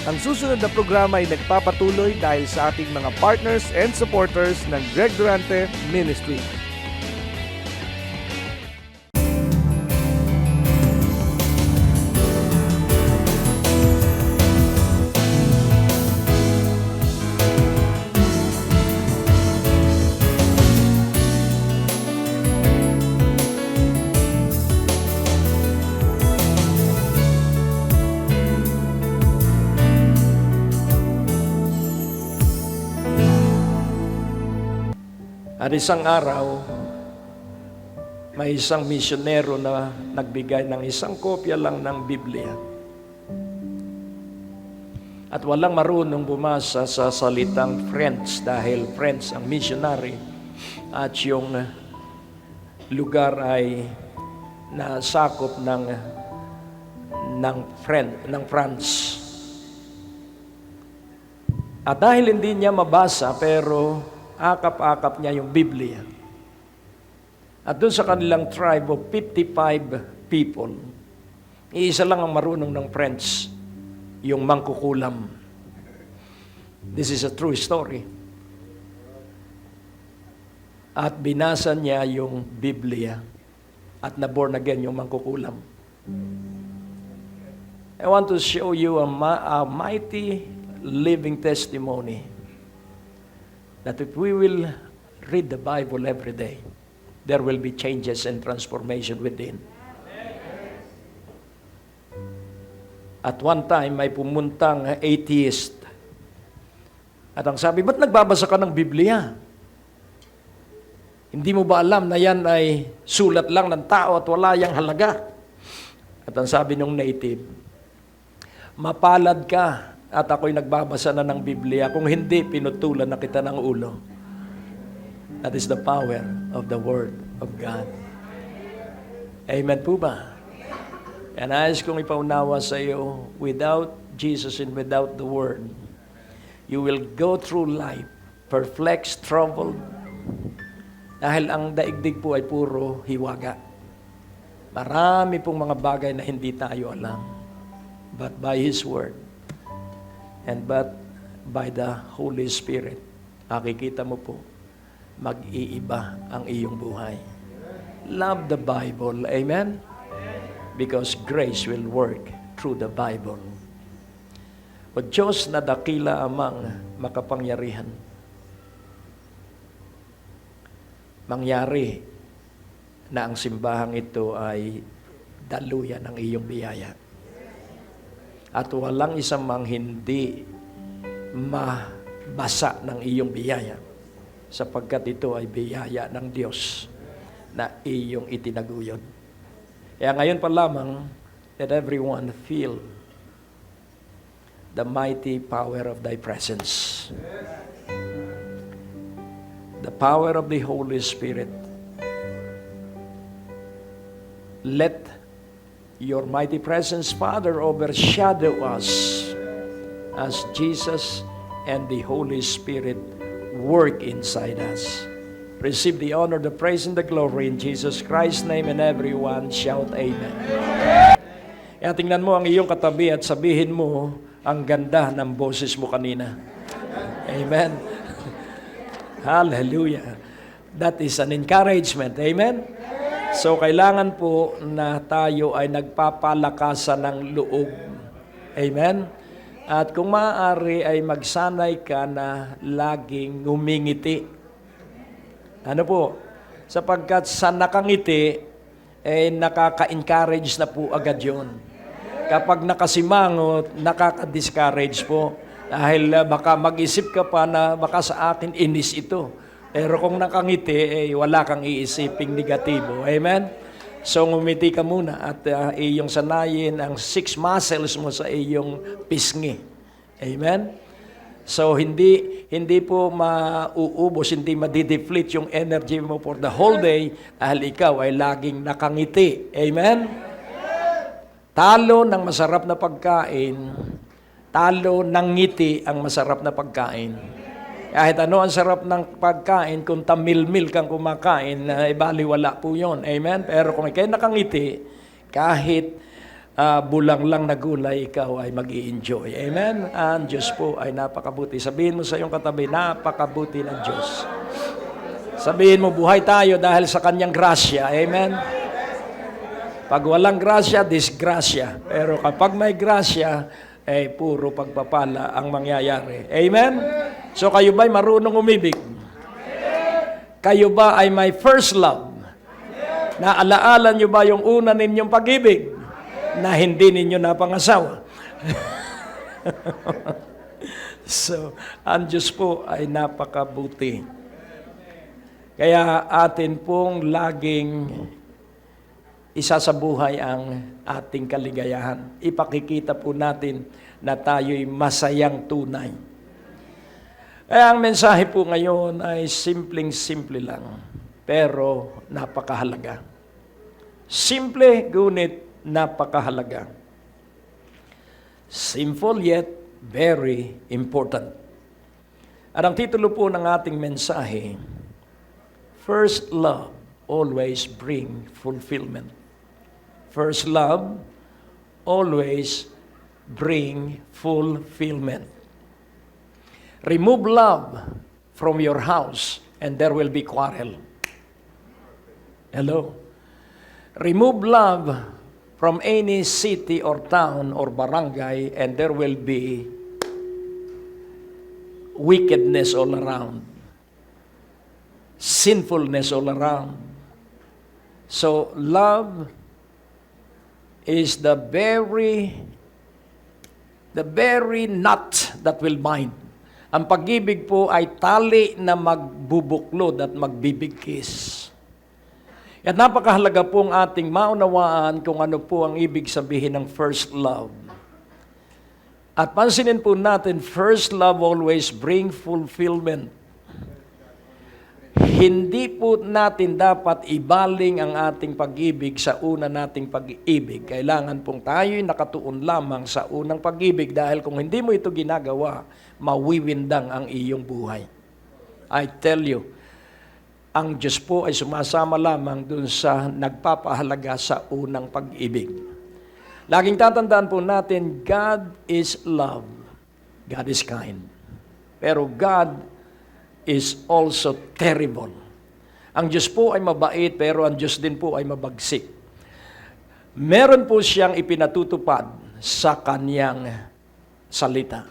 Ang susunod na programa ay nagpapatuloy dahil sa ating mga partners and supporters ng Greg Durante Ministry. At isang araw, may isang misyonero na nagbigay ng isang kopya lang ng Biblia. At walang marunong bumasa sa salitang French dahil French ang missionary at yung lugar ay nasakop ng France. At dahil hindi niya mabasa pero akap-akap niya yung Biblia. At doon sa kanilang tribe of 55 people, iisa lang ang marunong ng French, yung mangkukulam. This is a true story. At binasa niya yung Biblia at na-born again yung mangkukulam. I want to show you a mighty living testimony that if we will read the Bible every day, there will be changes and transformation within. At one time, may pumuntang atheist. At ang sabi, ba't nagbabasa ka ng Biblia? Hindi mo ba alam na yan ay sulat lang ng tao at wala yang halaga? At ang sabi ng native, mapalad ka at ako'y nagbabasa na ng Biblia. Kung hindi, pinutulan na kita ng ulo. That is the power of the Word of God. Amen po ba? And nais kong ipaunawa sa iyo, without Jesus and without the Word, you will go through life, perplexed, troubled, dahil ang daigdig po ay puro hiwaga. Marami pong mga bagay na hindi tayo alam. But by His Word, and but by the Holy Spirit, makikita mo po, mag-iiba ang iyong buhay. Love the Bible. Amen? Because grace will work through the Bible. O Diyos na dakila amang makapangyarihan, mangyari na ang simbahang ito ay daluyan ng iyong biyaya. At walang isang mang hindi mabasa ng iyong biyaya, sapagkat ito ay biyaya ng Diyos na iyong itinaguyod. Kaya ngayon pa lamang, let everyone feel the mighty power of Thy presence. The power of the Holy Spirit. Let your mighty presence, Father, overshadow us as Jesus and the Holy Spirit work inside us. Receive the honor, the praise, and the glory in Jesus Christ's name, and everyone shout Amen. Kaya tingnan mo ang iyong katabi at sabihin mo, ang ganda ng boses mo kanina. Amen. Hallelujah. That is an encouragement. Amen. So, kailangan po na tayo ay nagpapalakasan ng loob. Amen? At kung maaari ay magsanay ka na laging ngumingiti. Ano po? Sapagkat sa nakangiti, nakaka-encourage na po agad yun. Kapag nakasimangot, nakaka-discourage po. Dahil baka mag-isip ka pa na baka sa akin inis ito. Pero kung nakangiti, wala kang iisiping negatibo. Amen? So, ngumiti ka muna at iyong sanayin ang 6 muscles mo sa iyong pisngi. Amen? So, hindi po mauubos, hindi madideplete yung energy mo for the whole day dahil ikaw ay laging nakangiti. Amen? Talo ng masarap na pagkain, talo ng ngiti ang masarap na pagkain. Kahit ano ang sarap ng pagkain, kung tamil-mil kang kumakain, baliwala po yun. Amen? Pero kung ikay nakangiti, kahit bulang lang na gulay, ikaw ay mag-i-enjoy. Amen? Ang Diyos po ay napakabuti. Sabihin mo sa iyong katabi, napakabuti ng Diyos. Sabihin mo, buhay tayo dahil sa kanyang grasya. Amen? Pag walang grasya, disgrasya. Pero kapag may grasya, puro pagpapala ang mangyayari. Amen? So kayo ba'y marunong umibig? Kayo ba ay may first love? Naalaala nyo ba yung una ninyong pag-ibig na hindi ninyo napangasawa? So, ang Diyos po ay napakabuti. Kaya atin pong laging isasabuhay ang ating kaligayahan. Ipakikita po natin na tayo'y masayang tunay. Kaya ang mensahe po ngayon ay simpleng-simple lang, pero napakahalaga. Simple, ngunit napakahalaga. Simple yet very important. At ang titulo po ng ating mensahe, First love always bring fulfillment. First love always bring fulfillment. Remove love from your house and there will be quarrel. Hello? Remove love from any city or town or barangay and there will be wickedness all around. Sinfulness all around. So, love is the very knot that will bind. Ang pag-ibig po ay tali na magbubuklod at magbibigkis. At napakahalaga pong ating maunawaan kung ano po ang ibig sabihin ng first love. At pansinin po natin, first love always bring fulfillment. Hindi po natin dapat ibaling ang ating pag-ibig sa una nating pag-ibig. Kailangan pong tayo'y nakatuon lamang sa unang pag-ibig dahil kung hindi mo ito ginagawa, mawiwindang ang iyong buhay. I tell you, ang Diyos po ay sumasama lamang dun sa nagpapahalaga sa unang pag-ibig. Laging tatandaan po natin, God is love. God is kind. Pero God is also terrible. Ang Diyos po ay mabait, pero ang Diyos din po ay mabagsik. Meron po siyang ipinatutupad sa kanyang salita.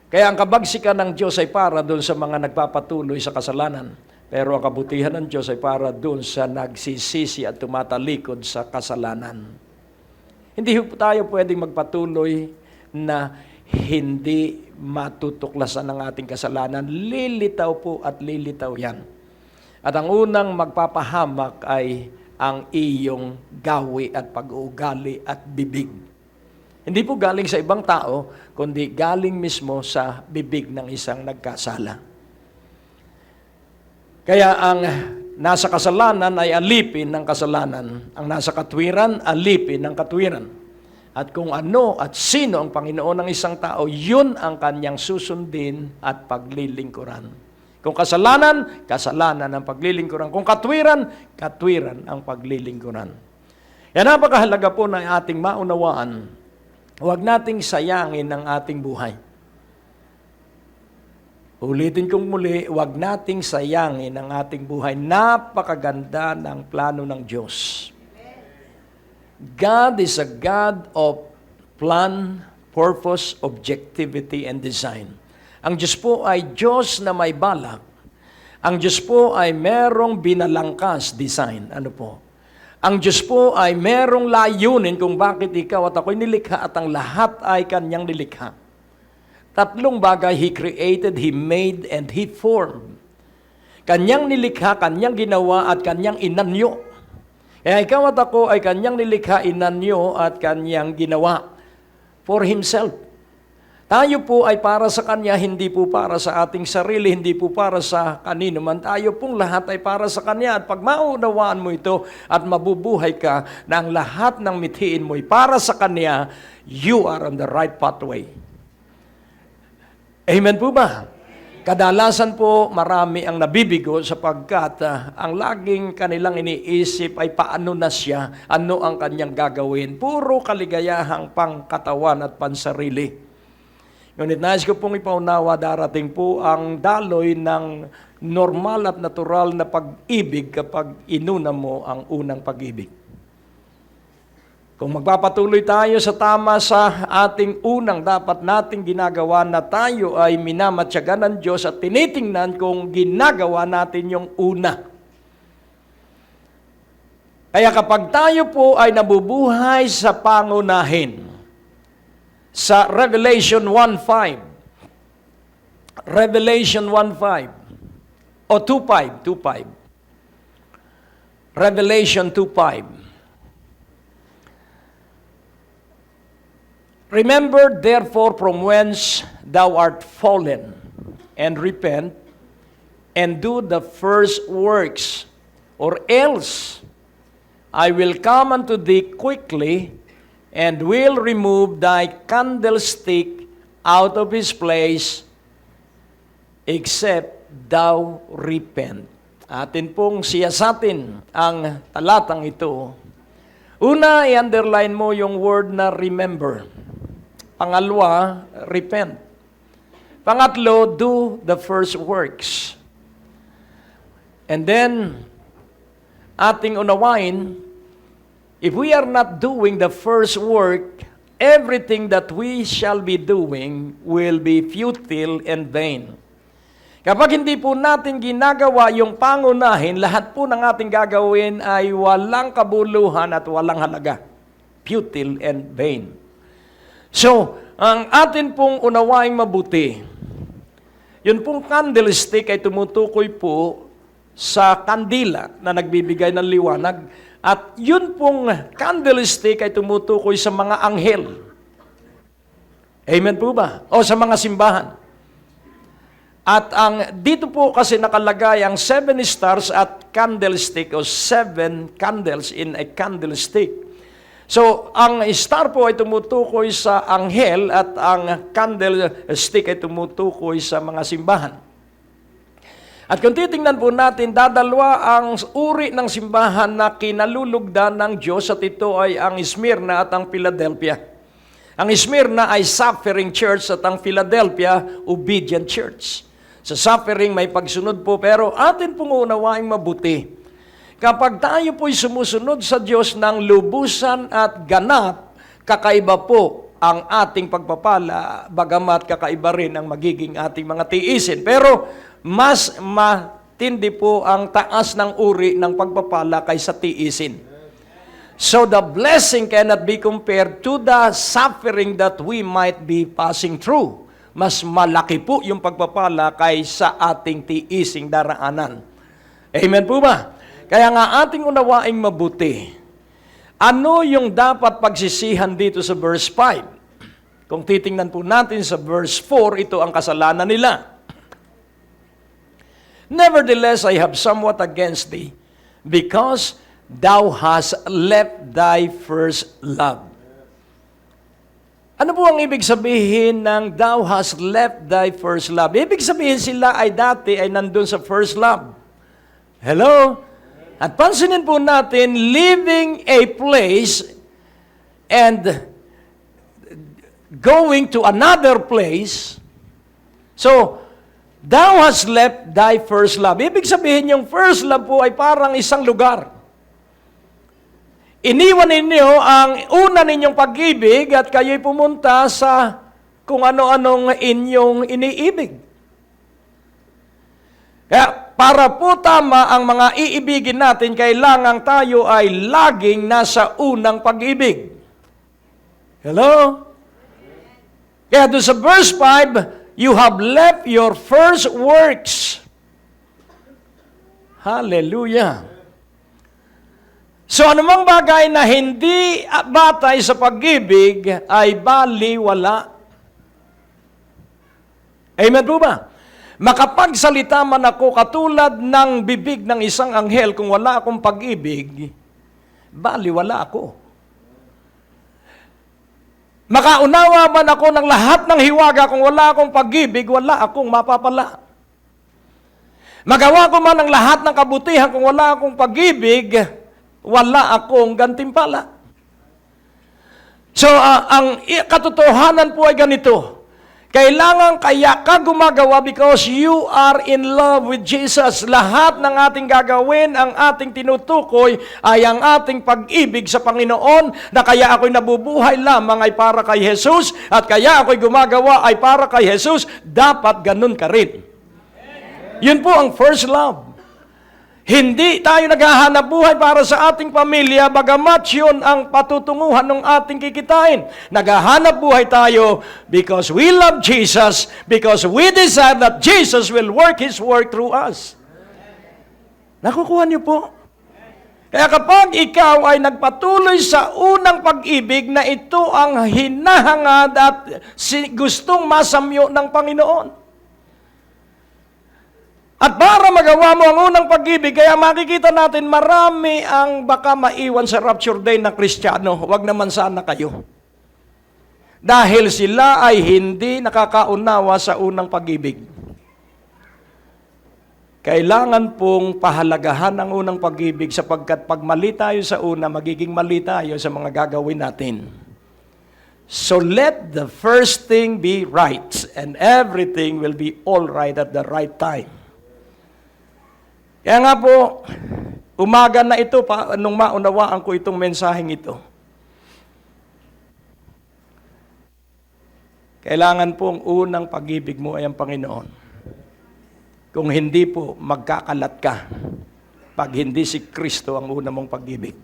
Kaya ang kabagsikan ng Diyos ay para doon sa mga nagpapatuloy sa kasalanan. Pero ang kabutihan ng Diyos ay para doon sa nagsisisi at tumatalikod sa kasalanan. Hindi po tayo pwedeng magpatuloy na hindi matutuklasan ng ating kasalanan. Lilitaw po at lilitaw yan. At ang unang magpapahamak ay ang iyong gawi at pag-uugali at bibig. Hindi po galing sa ibang tao, kundi galing mismo sa bibig ng isang nagkasala. Kaya ang nasa kasalanan ay alipin ng kasalanan. Ang nasa katwiran, alipin ng katwiran. At kung ano at sino ang Panginoon ng isang tao, yun ang kanyang susundin at paglilingkuran. Kung kasalanan, kasalanan ang paglilingkuran. Kung katwiran, katwiran ang paglilingkuran. Yan napakahalaga po na ating maunawaan. Huwag nating sayangin ang ating buhay. Ulitin kong muli, huwag nating sayangin ang ating buhay. Napakaganda ng plano ng Diyos. God is a God of plan, purpose, objectivity, and design. Ang Diyos po ay Diyos na may balak. Ang Diyos po ay merong binalangkas design. Ano po? Ang Diyos po ay merong layunin kung bakit ikaw at ako'y nilikha at ang lahat ay kanyang nilikha. Tatlong bagay He created, He made, and He formed. Kanyang nilikha, kanyang ginawa, at kanyang inanyo. Kaya ikaw at ako ay kanyang nilikha, inanyo at kanyang ginawa for Himself. Tayo po ay para sa Kanya, hindi po para sa ating sarili, hindi po para sa kanino man. Tayo pong lahat ay para sa Kanya. At pag maunawaan mo ito at mabubuhay ka na ang lahat ng mithiin mo ay para sa Kanya, you are on the right pathway. Amen po ba? Kadalasan po, marami ang nabibigo sapagkat ang laging kanilang iniisip ay paano na siya, ano ang kanyang gagawin. Puro kaligayahang pangkatawan at pansarili. Ngunit nais ko pong ipaunawa, darating po ang daloy ng normal at natural na pag-ibig kapag inuna mo ang unang pag-ibig. Kung magpapatuloy tayo sa tama sa ating unang dapat nating ginagawa na tayo ay minamatyagan ng Diyos at tinitingnan kung ginagawa natin yung una. Kaya kapag tayo po ay nabubuhay sa pangunahin, sa Revelation 1:5, Revelation 1:5, o 2:5, Revelation 2:5, remember therefore from whence thou art fallen, and repent, and do the first works, or else I will come unto thee quickly, and will remove thy candlestick out of his place, except thou repent. Atin pong siyasatin ang talatang ito. Una, i-underline mo yung word na remember. Pangalawa, repent. Pangatlo, do the first works. And then, ating unawain, if we are not doing the first work, everything that we shall be doing will be futile and vain. Kapag hindi po natin ginagawa yung pangunahin, lahat po ng ating gagawin ay walang kabuluhan at walang halaga. Futile and vain. So, ang atin pong unawaing mabuti, yun pong candlestick ay tumutukoy po sa kandila na nagbibigay ng liwanag, at yun pong candlestick ay tumutukoy sa mga anghel. Amen po ba? O sa mga simbahan. At dito po kasi nakalagay ang 7 stars at candlestick, o 7 candles in a candlestick. So, ang star po ay tumutukoy sa anghel at ang candlestick ay tumutukoy sa mga simbahan. At kung titingnan po natin, dadalwa ang uri ng simbahan na kinalulugdan ng Diyos, at ito ay ang Smyrna at ang Philadelphia. Ang Smyrna ay suffering church at ang Philadelphia, obedient church. Sa suffering may pagsunod po, pero atin pong unawaing mabuti. Kapag tayo po'y sumusunod sa Diyos ng lubusan at ganap, kakaiba po ang ating pagpapala, bagamat kakaiba rin ang magiging ating mga tiisin. Pero mas matindi po ang taas ng uri ng pagpapala kaysa tiisin. So the blessing cannot be compared to the suffering that we might be passing through. Mas malaki po yung pagpapala kaysa ating tiising daraanan. Amen po ba? Kaya nga ating unawaing mabuti, ano yung dapat pagsisihan dito sa verse 5? Kung titingnan po natin sa verse 4, ito ang kasalanan nila. Nevertheless, I have somewhat against thee, because thou hast left thy first love. Ano po ang ibig sabihin ng thou hast left thy first love? Ibig sabihin sila ay dati ay nandun sa first love. Hello? At pansinin po natin, leaving a place and going to another place. So, thou hast left thy first love. Ibig sabihin, yung first love po ay parang isang lugar. Iniwan ninyo ang una ninyong pag-ibig at kayo'y pumunta sa kung ano-anong inyong iniibig. Kaya para po tama ang mga iibigin natin, kailangan tayo ay laging nasa unang pag-ibig. Hello? Kaya doon sa verse 5, you have left your first works. Hallelujah. So anumang bagay na hindi batay sa pag-ibig ay baliwala. Amen po ba? Makapagsalita man ako katulad ng bibig ng isang anghel, kung wala akong pag-ibig, baliwala ako. Makaunawa man ako ng lahat ng hiwaga, kung wala akong pag-ibig, wala akong mapapala. Magawa ko man ang lahat ng kabutihan, kung wala akong pag-ibig, wala akong gantimpala. So, ang katotohanan po ay ganito. Kailangan kaya ka gumagawa because you are in love with Jesus. Lahat ng ating gagawin, ang ating tinutukoy ay ang ating pag-ibig sa Panginoon, na kaya ako'y nabubuhay lamang ay para kay Jesus, at kaya ako'y gumagawa ay para kay Jesus. Dapat ganun ka rin. Yun po ang first love. Hindi tayo naghahanap buhay para sa ating pamilya, bagamat yun ang patutunguhan ng ating kikitain. Naghahanap buhay tayo because we love Jesus, because we desire that Jesus will work His work through us. Nakukuha niyo po? Kaya kapag ikaw ay nagpatuloy sa unang pag-ibig na ito ang hinahangad at gustong masamyo ng Panginoon, at para magawa mo ang unang pag-ibig, kaya makikita natin marami ang baka maiwan sa rapture day na Kristiyano. Huwag naman sana kayo. Dahil sila ay hindi nakakaunawa sa unang pag-ibig. Kailangan pong pahalagahan ang unang pag-ibig, sapagkat pag mali tayo sa una, magiging mali tayo sa mga gagawin natin. So let the first thing be right, and everything will be all right at the right time. Kaya nga po, umaga na ito, nung maunawaan ko itong mensaheng ito, kailangan po ang unang pag-ibig mo ay ang Panginoon. Kung hindi po, magkakalat ka pag hindi si Kristo ang una mong pag-ibig.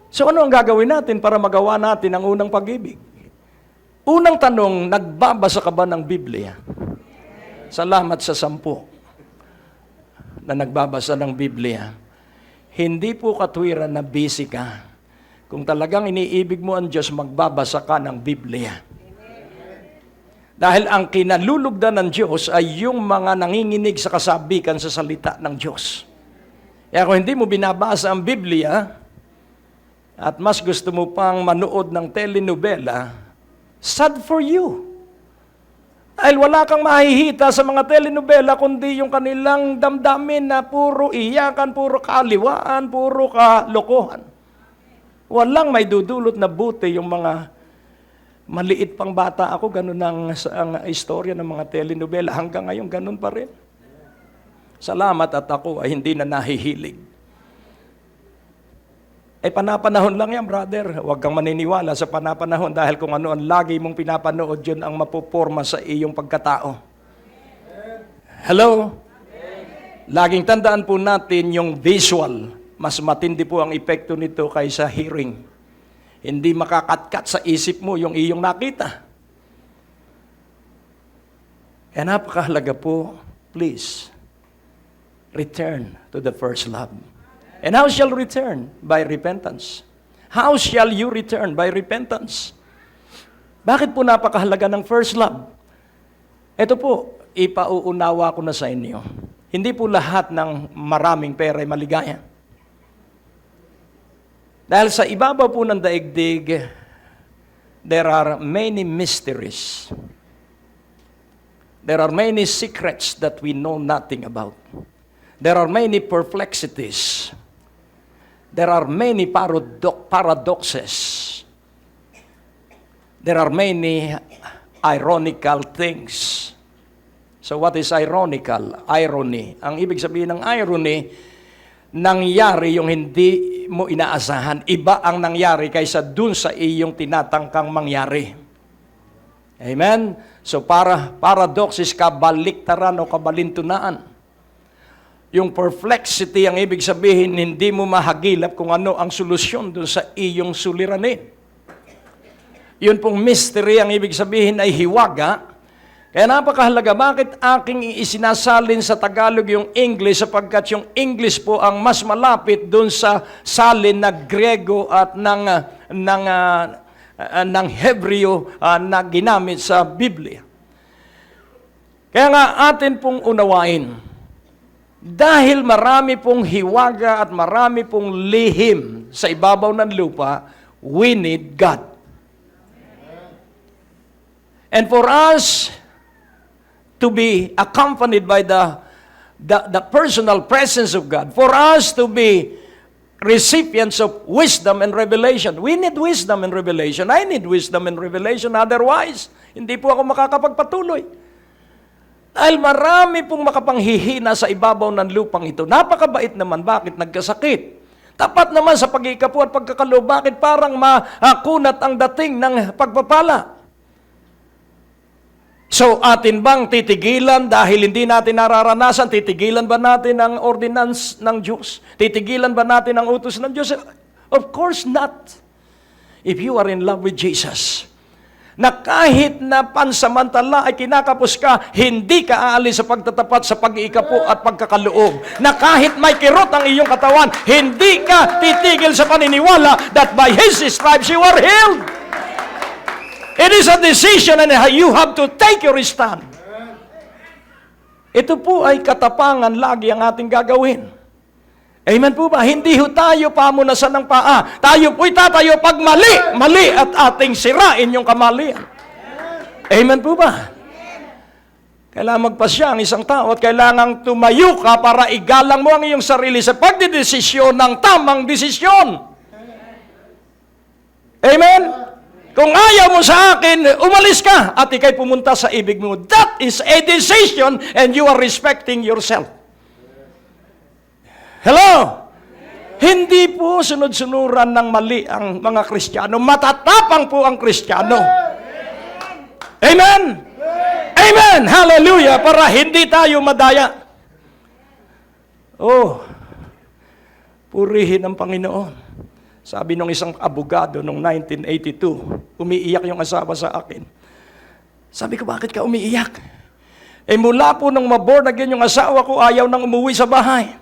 So ano ang gagawin natin para magawa natin ang unang pag-ibig? Unang tanong, nagbabasa ka ba ng Biblia? Salamat sa 10 na nagbabasa ng Biblia. Hindi po katwiran na busy ka. Kung talagang iniibig mo ang Diyos, magbabasa ka ng Biblia. Dahil ang kinalulugdan ng Diyos ay yung mga nanginginig sa kasabikan sa salita ng Diyos. Kaya kung hindi mo binabasa ang Biblia, at mas gusto mo pang manood ng telenovela, sad for you. Dahil wala kang mahihita sa mga telenovela, kundi yung kanilang damdamin na puro iyakan, puro kaaliwaan, puro kalokohan. Walang may dudulot na buti yung mga maliit pang bata ako, ganun ang istorya ng mga telenovela. Hanggang ngayon, ganun pa rin. Salamat at ako ay hindi na nahihilig. Panapanahon lang yan, brother. Huwag kang maniniwala sa panapanahon, dahil kung ano ang lagi mong pinapanood, yun ang mapuporma sa iyong pagkatao. Hello? Laging tandaan po natin yung visual. Mas matindi po ang epekto nito kaysa hearing. Hindi makakatkat sa isip mo yung iyong nakita. Kaya napakahalaga po, please, return to the first love. And how shall return? By repentance. How shall you return? By repentance. Bakit po napakahalaga ng first love? Ito po, ipauunawa ko na sa inyo. Hindi po lahat ng maraming pera ay maligaya. Dahil sa ibabaw po ng daigdig, there are many mysteries. There are many secrets that we know nothing about. There are many perplexities. There are many paradoxes. There are many ironical things. So what is ironical? Irony. Ang ibig sabihin ng irony, nangyari yung hindi mo inaasahan. Iba ang nangyari kaysa dun sa iyong tinatangkang mangyari. Amen? So paradoxes, kabaliktaran o kabalintunaan. Yung perplexity, ang ibig sabihin, hindi mo mahagilap kung ano ang solusyon dun sa iyong suliranin. Yun pong mystery, ang ibig sabihin ay hiwaga. Kaya napakahalaga, bakit aking isinasalin sa Tagalog yung English? Sapagkat yung English po ang mas malapit dun sa salin na Grego at ng Hebreo na ginamit sa Biblia. Kaya nga atin pong unawain, dahil marami pong hiwaga at marami pong lihim sa ibabaw ng lupa, we need God. And for us to be accompanied by the the personal presence of God, for us to be recipients of wisdom and revelation. We need wisdom and revelation. I need wisdom and revelation. Otherwise, hindi po ako makakapagpatuloy. Dahil marami pong makapanghihina sa ibabaw ng lupang ito. Napakabait naman. Bakit nagkasakit? Tapat naman sa pag-iikapo at pagkakaloob. Bakit parang makunat ang dating ng pagpapala? So, atin bang titigilan dahil hindi natin nararanasan? Titigilan ba natin ang ordinance ng Diyos? Titigilan ba natin ang utos ng Diyos? Of course not. If you are in love with Jesus, na kahit na pansamantala ay kinakapos ka, hindi ka aalis sa pagtatapat sa pag-iikapo at pagkakaloob. Na kahit may kirot ang iyong katawan, hindi ka titigil sa paniniwala that by His stripes you are healed. It is a decision and you have to take your stand. Ito po ay katapangan lagi ang ating gagawin. Amen po ba? Hindi ho tayo pamunasan ng paa. Tayo po'y tatayo pag mali at ating sirain yung kamalian. Amen po ba? Kailangan magpasya ang isang tao at kailangan tumayo ka para igalang mo ang iyong sarili sa pagdidesisyon ng tamang desisyon. Amen? Kung ayaw mo sa akin, umalis ka at ikay pumunta sa ibig mo. That is a decision and you are respecting yourself. Hello? Hindi po sunod-sunuran ng mali ang mga Kristiyano. Matatapang po ang Kristiyano. Amen? Amen! Hallelujah! Para hindi tayo madaya. Oh, purihin ang Panginoon. Sabi nung isang abogado noong 1982, umiiyak yung asawa sa akin. Sabi ko, bakit ka umiiyak? Mula po nung ma-born again yung asawa ko, ayaw nang umuwi sa bahay.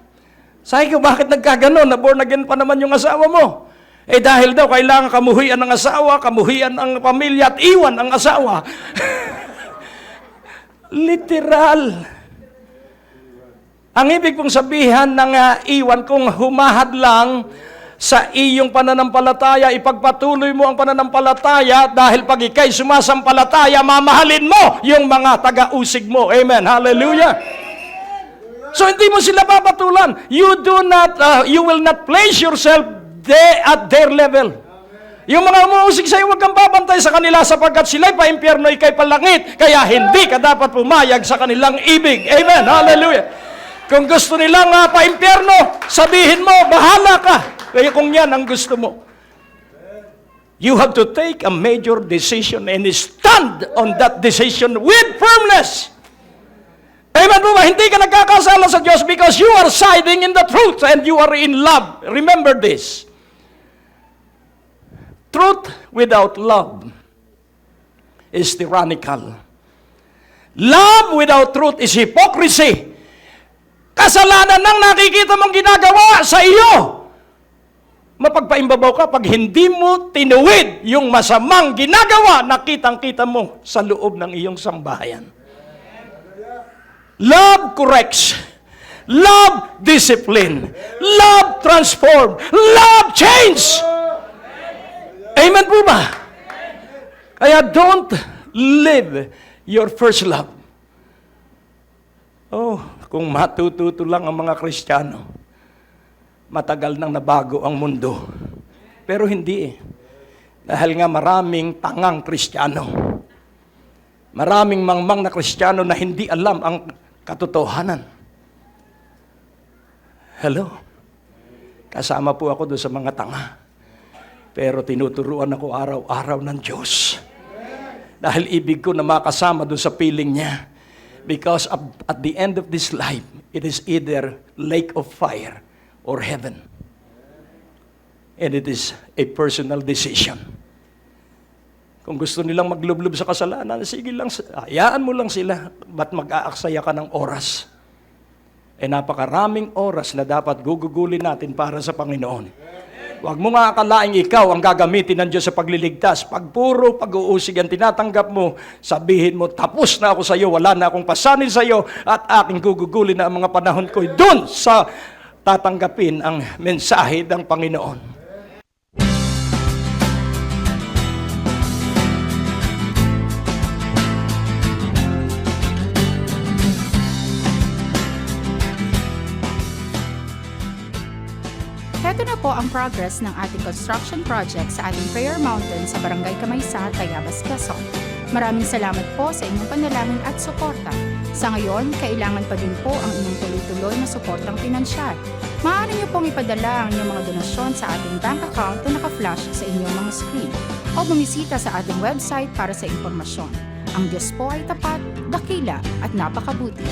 Sabi ko, bakit nagkaganon? Na-born again pa naman yung asawa mo. Dahil daw, kailangan kamuhian ng asawa, kamuhian ang pamilya, at iwan ang asawa. Literal. Ang ibig pong sabihan ng iwan kung humahad lang sa iyong pananampalataya, ipagpatuloy mo ang pananampalataya dahil pag ikay sumasampalataya, mamahalin mo yung mga taga-usig mo. Amen. Hallelujah. So hindi mo sila papatulan. You will not place yourself at their level. Yung mga umuusig sa'yo, huwag kang babantay sa kanila sapagkat sila'y pa-impyerno, ikay palangit. Kaya hindi ka dapat pumayag sa kanilang ibig. Amen. Hallelujah. Kung gusto nilang pa-impyerno, sabihin mo, bahala ka. Kaya kung yan ang gusto mo, you have to take a major decision and stand on that decision with firmness. Amen po ba? Hindi ka nagkakasala sa Diyos because you are siding in the truth and you are in love. Remember this. Truth without love is tyrannical. Love without truth is hypocrisy. Kasalanan ng nakikita mong ginagawa sa iyo. Mapagpaimbabaw ka pag hindi mo tinuwid yung masamang ginagawa na kitang-kita mo sa loob ng iyong sambahayan. Love corrects. Love discipline. Love transform. Love change. Amen po ba? Kaya don't live your first love. Oh, kung matututo lang ang mga Kristiyano, matagal nang nabago ang mundo. Pero hindi eh. Dahil nga maraming tangang Kristiyano. Maraming mangmang na Kristiyano na hindi alam ang katotohanan. Hello? Kasama po ako doon sa mga tanga. Pero tinuturuan ako araw-araw ng Diyos. Dahil ibig ko na makasama doon sa piling niya. Because at the end of this life, it is either lake of fire or heaven. And it is a personal decision. Kung gusto nilang maglublob sa kasalanan, sige lang, hayaan mo lang sila. Ba't mag-aaksaya ka ng oras? Napakaraming oras na dapat gugugulin natin para sa Panginoon. Huwag mo nga akalaing ikaw ang gagamitin ng Diyos sa pagliligtas. Pag puro pag-uusig ang tinatanggap mo, sabihin mo, tapos na ako sa iyo, wala na akong pasanin sa iyo, at aking gugugulin na ang mga panahon ko doon sa tatanggapin ang mensahe ng Panginoon. Heto na po ang progress ng ating construction project sa ating Prayer Mountain sa Barangay Kamaysa, Tayabas, Quezon. Maraming salamat po sa inyong panalangin at suporta. Sa ngayon, kailangan pa din po ang inyong tuloy-tuloy na suportang pinansyal. Maaari niyo pong ipadala ang inyong mga donasyon sa ating bank account na naka-flash sa inyong mga screen o bumisita sa ating website para sa impormasyon. Ang Diyos po ay tapat, dakila at napakabuti.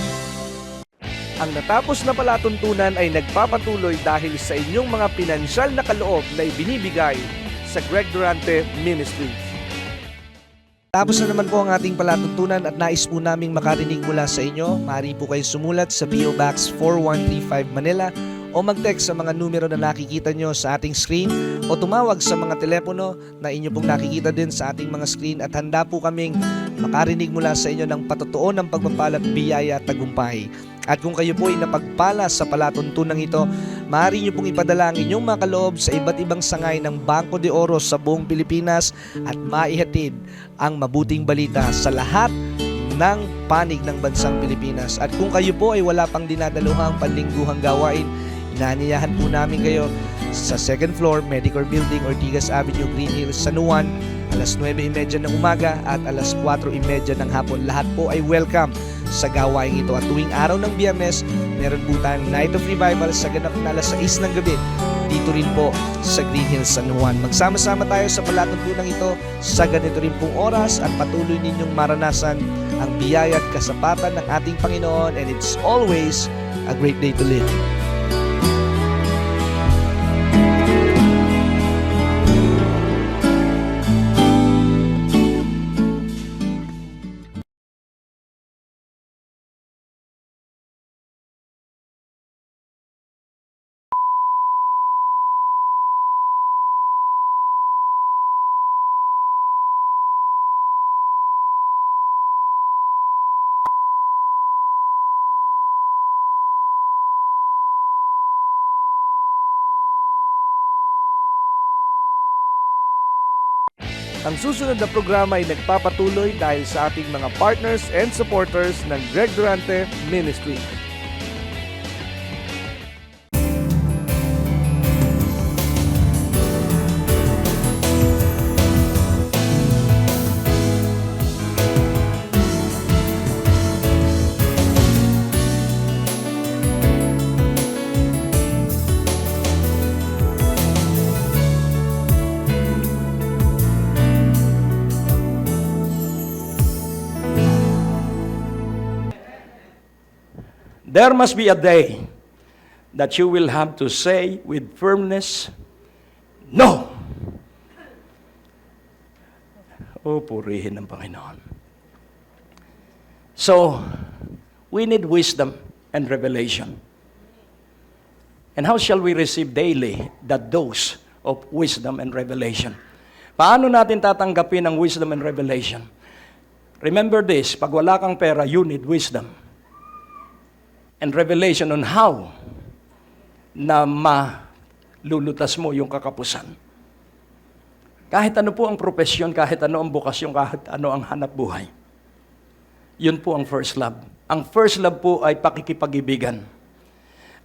Ang natapos na palatuntunan ay nagpapatuloy dahil sa inyong mga pinansyal na kaloob na ibinibigay sa Greg Durante Ministries. Tapos na naman po ang ating palatuntunan at nais po naming makarinig mula sa inyo. Maaari po kayo sumulat sa PO Box 4135 Manila o mag-text sa mga numero na nakikita nyo sa ating screen o tumawag sa mga telepono na inyo pong nakikita din sa ating mga screen at handa po kaming makarinig mula sa inyo ng patotoo ng pagpapalat, biyaya at tagumpay. At kung kayo po ay napagpala sa palatuntunang ito, maaari nyo pong ipadala ang inyong mga kaloob sa iba't ibang sangay ng Bangko de Oro sa buong Pilipinas at maihatid ang mabuting balita sa lahat ng panig ng bansang Pilipinas. At kung kayo po ay wala pang dinadaluhang panlingguhang gawain, inaanyayahan po namin kayo sa second floor, Medicare Building, Ortigas Avenue, Green Hills, San Juan, alas 9:30 ng umaga at alas 4:30 ng hapon. Lahat po ay welcome sa gawain ito. At tuwing araw ng Biyernes, meron po tayong Night of Revival sa ganap na alas 6 ng gabi dito rin po sa Green Hills, San Juan. Magsama-sama tayo sa palatuntunan ito sa ganito rin pong oras at patuloy ninyong maranasan ang biyaya at kasapatan ng ating Panginoon, and it's always a great day to live. Ang susunod na programa ay nagpapatuloy dahil sa ating mga partners and supporters ng Greg Durante Ministry. There must be a day that you will have to say with firmness, no! O, purihin ng Panginoon. So, we need wisdom and revelation. And how shall we receive daily the dose of wisdom and revelation? Paano natin tatanggapin ang wisdom and revelation? Remember this, pag wala kang pera, you need wisdom and revelation on how na malulutas mo yung kakapusan. Kahit ano po ang propesyon, kahit ano ang bukasyon, kahit ano ang hanap buhay. Yun po ang first love. Ang first love po ay pakikipag-ibigan.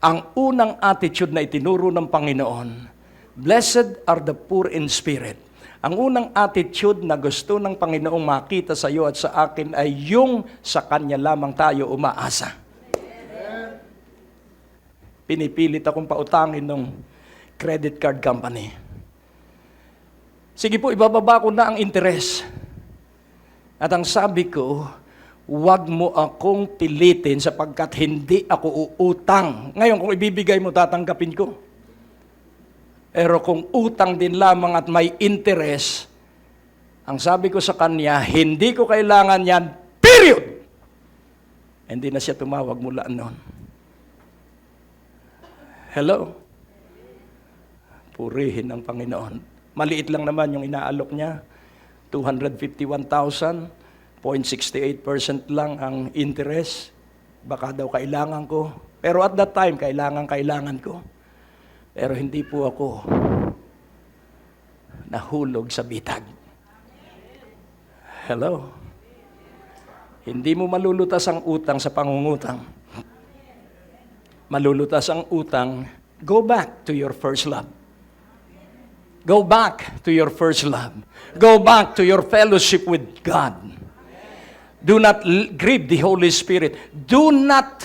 Ang unang attitude na itinuro ng Panginoon, blessed are the poor in spirit. Ang unang attitude na gusto ng Panginoong makita sa iyo at sa akin ay yung sa Kanya lamang tayo umaasa. Pinipilit akong pautangin ng credit card company. Sige po, ibababa ko na ang interes. At ang sabi ko, huwag mo akong pilitin sapagkat hindi ako uutang. Ngayon, kung ibibigay mo, tatanggapin ko. Pero kung utang din lamang at may interes, ang sabi ko sa kanya, hindi ko kailangan yan, period! Hindi na siya tumawag mula noon. Hello? Purihin ng Panginoon. Maliit lang naman yung inaalok niya. 251,000, 0.68% lang ang interest. Baka daw kailangan ko. Pero at that time, kailangan ko. Pero hindi po ako nahulog sa bitag. Hello? Hindi mo malulutas ang utang sa pangungutang. Malulutas ang utang Go back to your first love. Go back to your first love. Go back to your fellowship with God. Do not grieve the Holy Spirit. Do not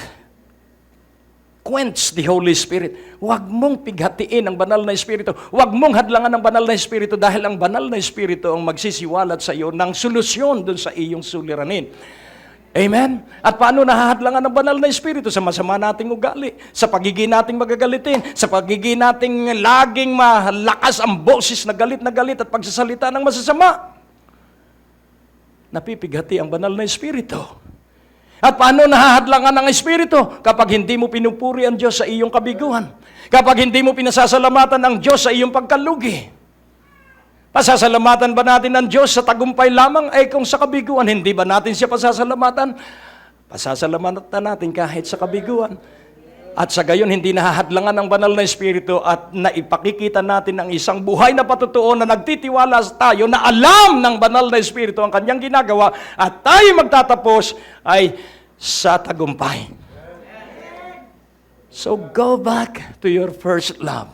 quench the Holy Spirit. Huwag mong pighatiin ang banal na Espiritu. Huwag mong hadlangan ang banal na Espiritu dahil ang banal na Espiritu ang magsisiwalat sa iyo ng solusyon dun sa iyong suliranin. Amen? At paano nahahadlangan ng banal na Espiritu? Sa masama nating ugali, sa pagiging nating magagalitin, sa pagiging nating laging malakas ang boses na galit at pagsasalita ng masasama. Napipighati ang banal na Espiritu. At paano nahahadlangan ng Espiritu? Kapag hindi mo pinupuri ang Diyos sa iyong kabiguan. Kapag hindi mo pinasasalamatan ang Diyos sa iyong pagkalugi. Pasasalamatan ba natin ang Diyos sa tagumpay lamang? Ay kung sa kabiguan, hindi ba natin siya pasasalamatan? Pasasalamatan natin kahit sa kabiguan. At sa gayon, hindi nahahadlangan ng banal na Espiritu at naipakikita natin ang isang buhay na patutuo na nagtitiwala tayo na alam ng banal na Espiritu ang kanyang ginagawa at tayo magtatapos ay sa tagumpay. So go back to your first love.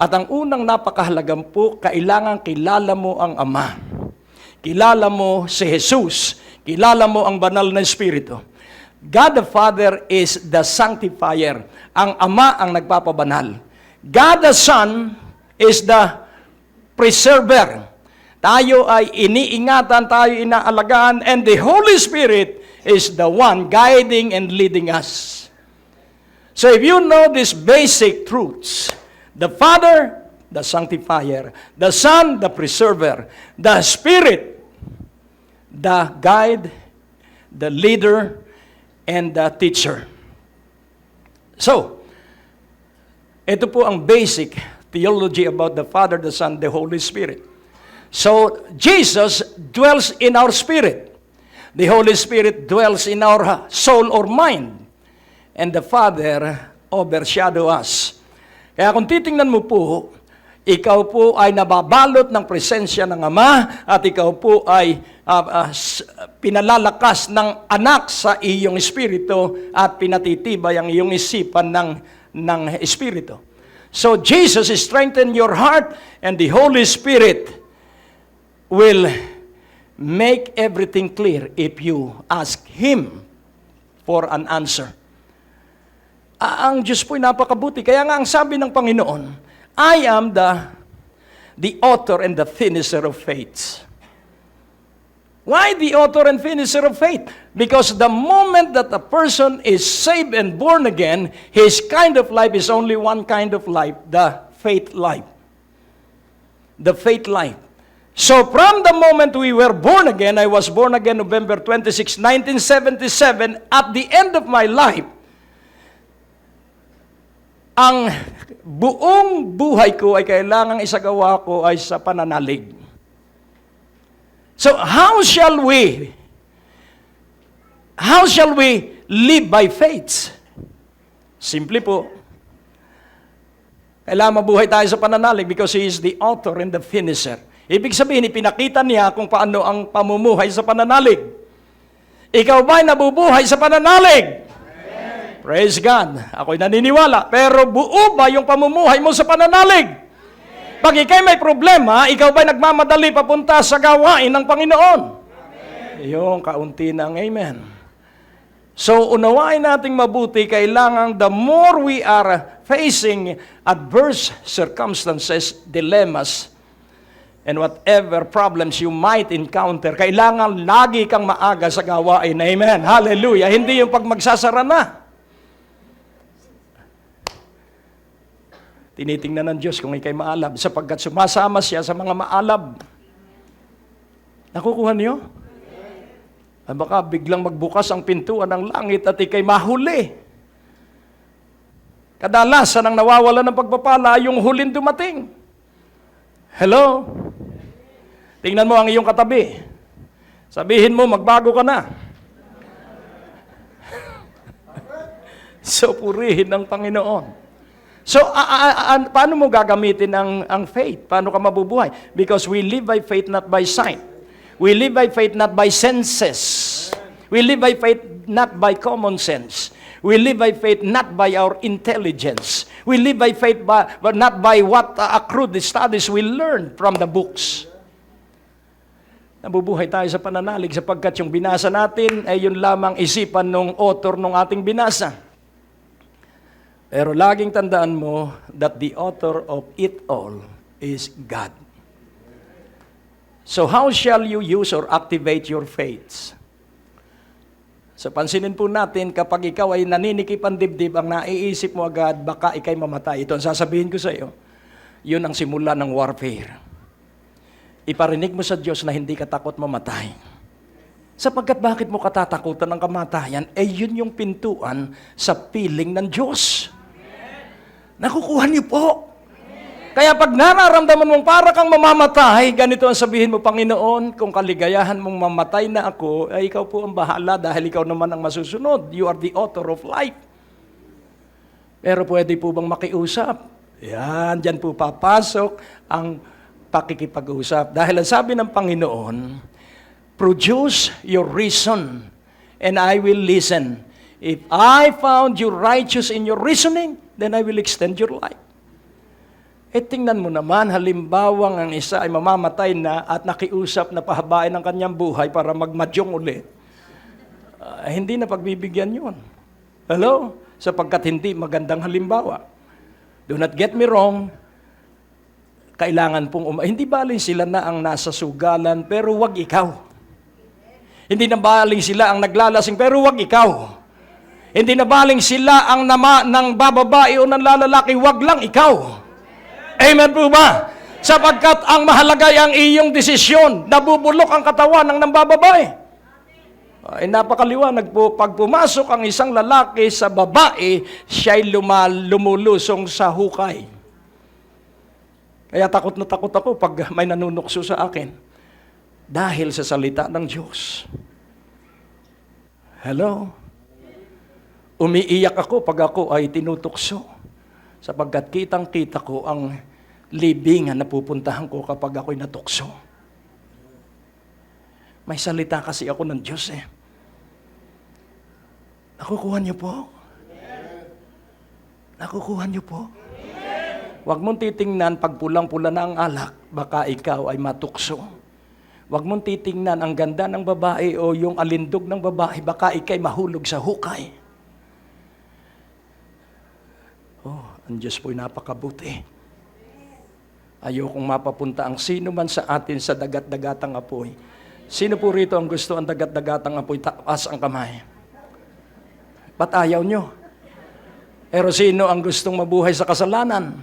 At ang unang napakahalagang po, kailangan kilala mo ang Ama. Kilala mo si Jesus. Kilala mo ang banal na Espiritu. God the Father is the sanctifier. Ang Ama ang nagpapabanal. God the Son is the preserver. Tayo ay iniingatan, tayo inaalagaan, and the Holy Spirit is the one guiding and leading us. So if you know these basic truths, the Father, the sanctifier, the Son, the preserver, the Spirit, the guide, the leader, and the teacher. So, ito po ang basic theology about the Father, the Son, the Holy Spirit. So, Jesus dwells in our spirit. The Holy Spirit dwells in our soul or mind. And the Father overshadow us. Kaya kung titingnan mo po, ikaw po ay nababalot ng presensya ng Ama at ikaw po ay pinalalakas ng anak sa iyong espiritu at pinatitibay ang iyong isipan ng espiritu. So Jesus strengthen your heart and the Holy Spirit will make everything clear if you ask Him for an answer. Ang Diyos po'y napakabuti. Kaya nga ang sabi ng Panginoon, I am the author and the finisher of faith. Why the author and finisher of faith? Because the moment that a person is saved and born again, his kind of life is only one kind of life, the faith life. The faith life. So from the moment we were born again, I was born again November 26, 1977, at the end of my life, ang buong buhay ko ay kailangang isagawa ko ay sa pananalig. So how shall we live by faith? Simple po. Kailangan mabuhay tayo sa pananalig because He is the author and the finisher. Ibig sabihin, ipinakita niya kung paano ang pamumuhay sa pananalig. Ikaw ba'y nabubuhay sa pananalig? Praise God. Ako'y naniniwala. Pero buo ba yung pamumuhay mo sa pananalig? Pag ikay may problema, ikaw ba'y nagmamadali papunta sa gawain ng Panginoon? Yung kaunti ng amen. So, unawain nating mabuti, kailangan the more we are facing adverse circumstances, dilemmas, and whatever problems you might encounter, kailangan lagi kang maaga sa gawain. Amen. Hallelujah. Hindi yung pag magsasara na. Tinitingnan ng Diyos kung ikay maalab, sapagkat sumasama siya sa mga maalab. Nakukuha niyo? Ay baka biglang magbukas ang pintuan ng langit at ikay mahuli. Kadalasan ang nawawala ng pagpapala, yung huling dumating. Hello? Tingnan mo ang iyong katabi. Sabihin mo, magbago ka na. So, purihin ng Panginoon. So, paano mo gagamitin ang faith? Paano ka mabubuhay? Because we live by faith, not by sight. We live by faith, not by senses. We live by faith, not by common sense. We live by faith not by our intelligence. We live by faith but not by what accrued studies we learn from the books. Nabubuhay tayo sa pananalig sapagkat yung binasa natin ay yun lamang isipan ng author ng ating binasa. Pero laging tandaan mo that the author of it all is God. So how shall you use or activate your faith? So pansinin po natin, kapag ikaw ay naninikip ang dibdib, ang naiisip mo agad, baka ikay mamatay. Ito ang sasabihin ko sa iyo, yun ang simula ng warfare. Iparinig mo sa Diyos na hindi ka takot mamatay. Sapagkat bakit mo katatakutan ng kamatayan? Eh yun yung pintuan sa piling ng Diyos. Nakukuha niyo po. Kaya pag nararamdaman mong para kang mamamatay, ganito ang sabihin mo, Panginoon, kung kaligayahan mong mamatay na ako, ay ikaw po ang bahala dahil ikaw naman ang masusunod. You are the author of life. Pero pwede po bang makiusap? Yan, dyan po papasok ang pakikipag-usap. Dahil ang sabi ng Panginoon, produce your reason and I will listen. If I found you righteous in your reasoning, then I will extend your life. Tingnan mo naman, halimbawang ang isa ay mamamatay na at nakiusap na pahabain ang kanyang buhay para magmadyong ulit. Hindi na pagbibigyan yun. Hello? Sapagkat hindi magandang halimbawa. Do not get me wrong, kailangan pong hindi baling sila na ang nasa sugalan, pero wag ikaw. Hindi na baling sila ang naglalasing, pero wag ikaw. Hindi na baling sila ang ng bababae o ng lalaki, wag lang ikaw. Amen po ba? Sapagkat ang mahalaga ay ang iyong desisyon. Nabubulok ang katawan ng nambababae. Ay napakaliwanag po, pag pumasok ang isang lalaki sa babae, siya'y lumulusong sa hukay. Kaya takot na takot ako pag may nanunukso sa akin. Dahil sa salita ng Diyos. Hello? Umiiyak ako pag ako ay tinutukso. Sapagkat kitang-kita ko ang libingan na pupuntahan ko kapag ako'y natukso. May salita kasi ako ng Diyos eh. Nakukuha niyo po? Nakukuha niyo po? Huwag mong titingnan pag pulang-pula na ang alak, baka ikaw ay matukso. Huwag mong titingnan ang ganda ng babae o yung alindog ng babae, baka ikay mahulog sa hukay. Oh, ang Diyos po'y napakabuti. Ayokong mapapunta ang sino man sa atin sa dagat-dagatang apoy. Sino po rito ang gusto ang dagat-dagatang apoy? Taas ang kamay. Ba't ayaw nyo? Pero sino ang gustong mabuhay sa kasalanan?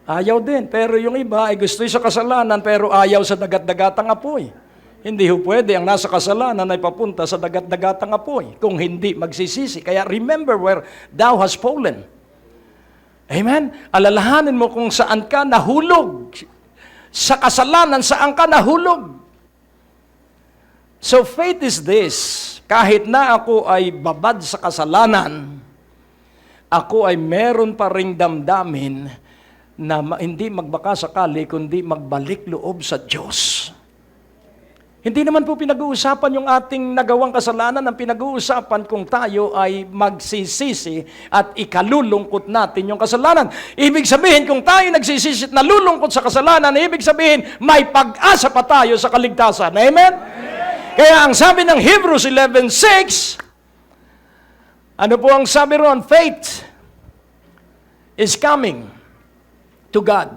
Ayaw din. Pero yung iba ay gusto sa kasalanan pero ayaw sa dagat-dagatang apoy. Hindi ho pwede ang nasa kasalanan ay papunta sa dagat-dagatang apoy kung hindi magsisisi. Kaya remember where thou hast fallen. Amen? Alalahanin mo kung saan ka nahulog. Sa kasalanan, saan ka nahulog. So faith is this. Kahit na ako ay babad sa kasalanan, ako ay meron pa ring damdamin na hindi magbaka sakali, kundi magbalik loob sa Diyos. Hindi naman po pinag-uusapan yung ating nagawang kasalanan, ang pinag-uusapan kung tayo ay magsisisi at ikalulungkot natin yung kasalanan. Ibig sabihin, kung tayo nagsisisi at nalulungkot sa kasalanan, ibig sabihin, may pag-asa pa tayo sa kaligtasan. Amen? Kaya ang sabi ng Hebrews 11:6, ano po ang sabi ron? Faith is coming to God.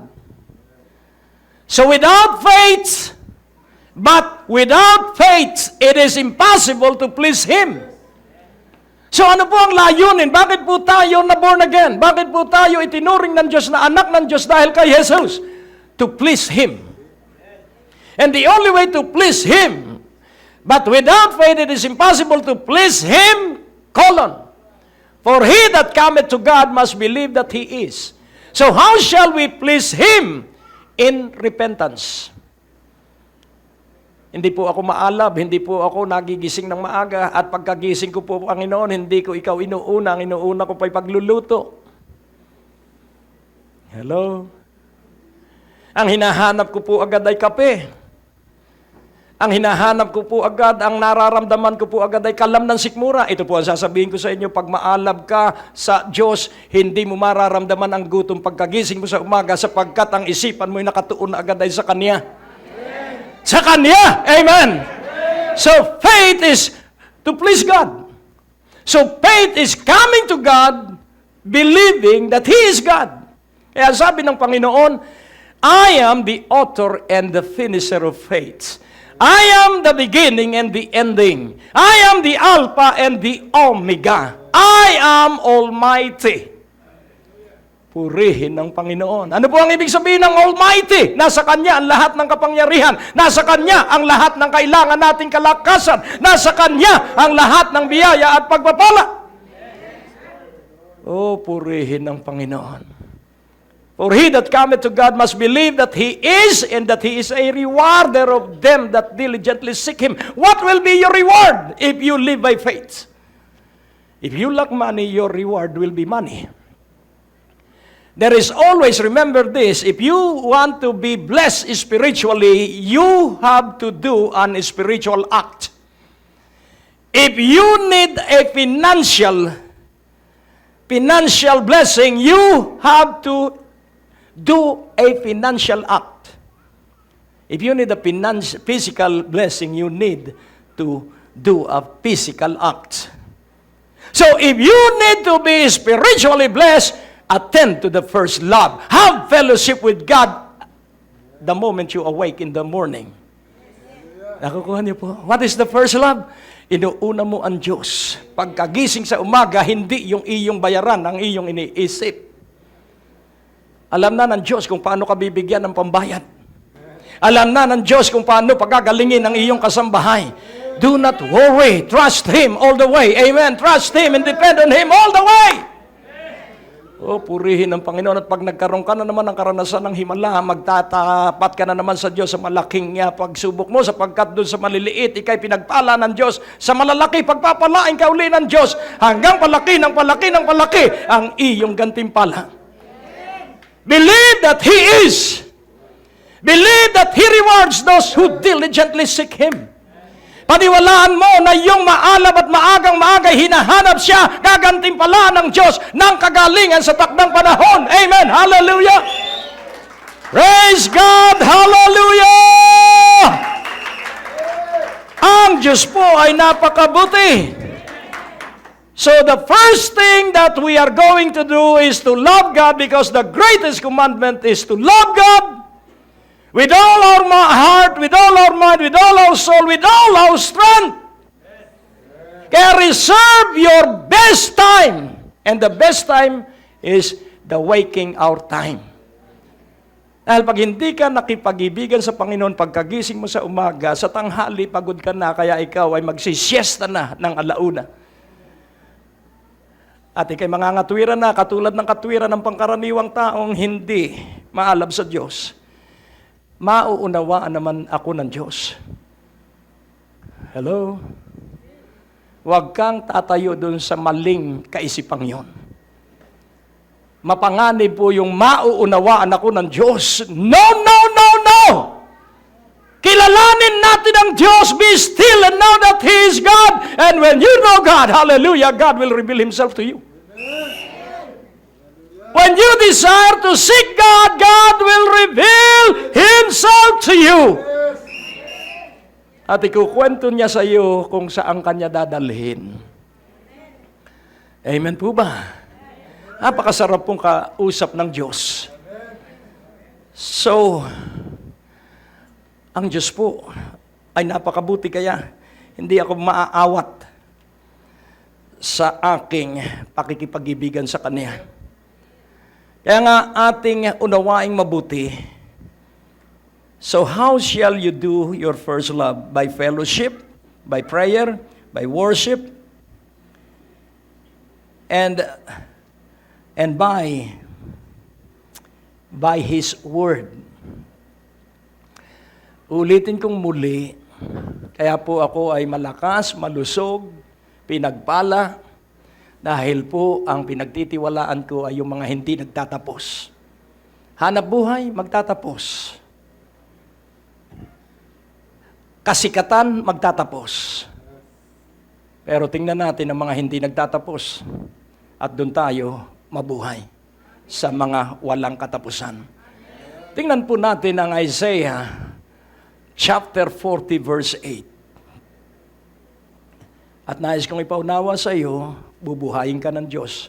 So without faith, it is impossible to please Him. So ano po ang layunin? Bakit po tayo na born again? Bakit po tayo itinuring ng Diyos na anak ng Diyos dahil kay Jesus? To please Him. And the only way to please Him, but without faith it is impossible to please Him, for he that cometh to God must believe that He is. So how shall we please Him? In repentance. Hindi po ako maalab, hindi po ako nagigising ng maaga, at pagkagising ko po, Panginoon, hindi ko ikaw inuuna, ang inuuna ko pa'y pagluluto. Hello? Ang hinahanap ko po agad ay kape. Ang hinahanap ko po agad, ang nararamdaman ko po agad ay kalam ng sikmura. Ito po ang sasabihin ko sa inyo, pag maalab ka sa Diyos, hindi mo mararamdaman ang gutom pagkagising mo sa umaga sapagkat ang isipan mo'y nakatuon na agad ay sa Kanya. Amen. Sa Kanya! Amen! Amen. So faith is to please God. So faith is coming to God, believing that He is God. Kaya sabi ng Panginoon, I am the author and the finisher of faith. I am the beginning and the ending. I am the Alpha and the Omega. I am Almighty. Purihin ng Panginoon. Ano po ang ibig sabihin ng Almighty? Nasa Kanya ang lahat ng kapangyarihan. Nasa Kanya ang lahat ng kailangan nating kalakasan. Nasa Kanya ang lahat ng biyaya at pagpapala. Oh, purihin ng Panginoon. For he that cometh to God must believe that He is, and that He is a rewarder of them that diligently seek Him. What will be your reward if you live by faith? If you lack money, your reward will be money. There is always, remember this, if you want to be blessed spiritually, you have to do an spiritual act. If you need a financial blessing, you have to do a financial act. If you need a physical blessing, you need to do a physical act. So if you need to be spiritually blessed, attend to the first love. Have fellowship with God the moment you awake in the morning. Nakukuha niyo po? What is the first love? Inuuna mo ang Diyos. Pagkagising sa umaga, hindi yung iyong bayaran ang iyong iniisip. Alam na ng Diyos kung paano ka bibigyan ng pambayad. Alam na ng Diyos kung paano pagagalingin ang iyong kasambahay. Do not worry. Trust Him all the way. Amen. Trust Him and depend on Him all the way. Oh, purihin ng Panginoon. At pag nagkaroon ka na naman ng karanasan ng himala, magtatapat ka na naman sa Diyos sa malaking pagsubok mo, sapagkat doon sa maliliit, ikay pinagpala ng Diyos. Sa malalaki, pagpapalain ka uli ng Diyos. Hanggang palaki ng palaki ng palaki ang iyong gantimpala. Believe that He is. Believe that He rewards those who diligently seek Him. Paniwalaan mo na yung maalab at maagang-maagay hinahanap siya, gagantimpalaan ng Diyos ng kagalingan sa takdang panahon. Amen. Hallelujah. Praise God. Hallelujah. Ang Diyos po ay napakabuti. So the first thing that we are going to do is to love God, because the greatest commandment is to love God with all our heart, with all our mind, with all our soul, with all our strength. Kaya reserve your best time. And the best time is the waking hour time. Dahil pag hindi ka nakipag-ibigan sa Panginoon, pagkagising mo sa umaga, sa tanghali, pagod ka na, kaya ikaw ay magsisiesta na ng alauna. At ikay mangangatwiran na, katulad ng katwiran ng pangkaraniwang taong hindi maalab sa Diyos. Mauunawaan naman ako ng Diyos. Hello? Huwag kang tatayo dun sa maling kaisipang yon. Mapanganib po yung mauunawaan ako ng Diyos. No, no, no, no! Kilalanin natin ang Diyos. Be still and know that He is God. And when you know God, hallelujah, God will reveal Himself to you. When you desire to seek God, God will reveal Himself to you. At ikukwento niya sa iyo kung saan kanya dadalhin. Amen po ba? Napakasarap pong kausap ng Diyos. So, ang Diyos po ay napakabuti, kaya hindi ako maaawat sa aking pakikipag-ibigan sa Kanya. Kaya nga ating unawaing mabuti. So how shall you do your first love? By fellowship, by prayer, by worship, and by His Word. Ulitin kong muli, kaya po ako ay malakas, malusog, pinagpala, dahil po ang pinagtitiwalaan ko ay yung mga hindi nagtatapos. Hanap buhay, magtatapos. kasikatan magtatapos. Pero tingnan natin ang mga hindi nagtatapos. At doon tayo mabuhay sa mga walang katapusan. Tingnan po natin ang Isaiah chapter 40 verse 8. At nais kong ipaunawa sa iyo, bubuhayin ka ng Diyos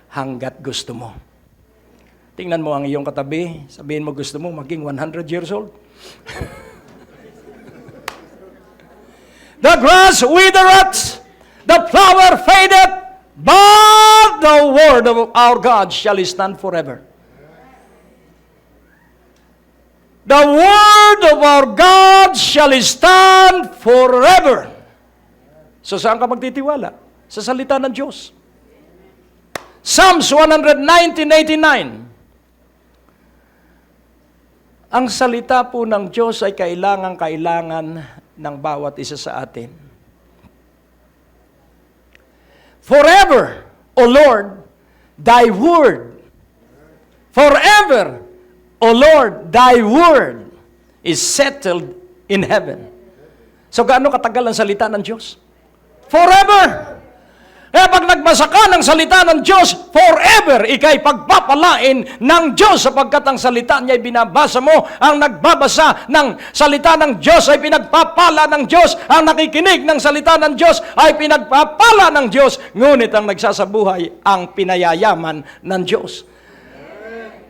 hanggat gusto mo. Tingnan mo ang iyong katabi, sabihin mo gusto mo maging 100 years old. The grass withereth, the flower fadeth, but the word of our God shall stand forever. The word of our God shall stand forever. So saan ka magtitiwala? Sa salita ng Diyos. Psalms 119:89. Ang salita po ng Diyos ay kailangan ng bawat isa sa atin. Forever, O Lord, Thy word. Forever, O Lord, Thy word is settled in heaven. So gaano katagal ang salita ng Diyos? Forever! Kaya pag nagbasa ka ng salita ng Diyos, forever, ika'y pagpapalain ng Diyos sapagkat ang salita niya ay binabasa mo. Ang nagbabasa ng salita ng Diyos ay pinagpapala ng Diyos. Ang nakikinig ng salita ng Diyos ay pinagpapala ng Diyos. Ngunit ang nagsasabuhay ang pinayayaman ng Diyos.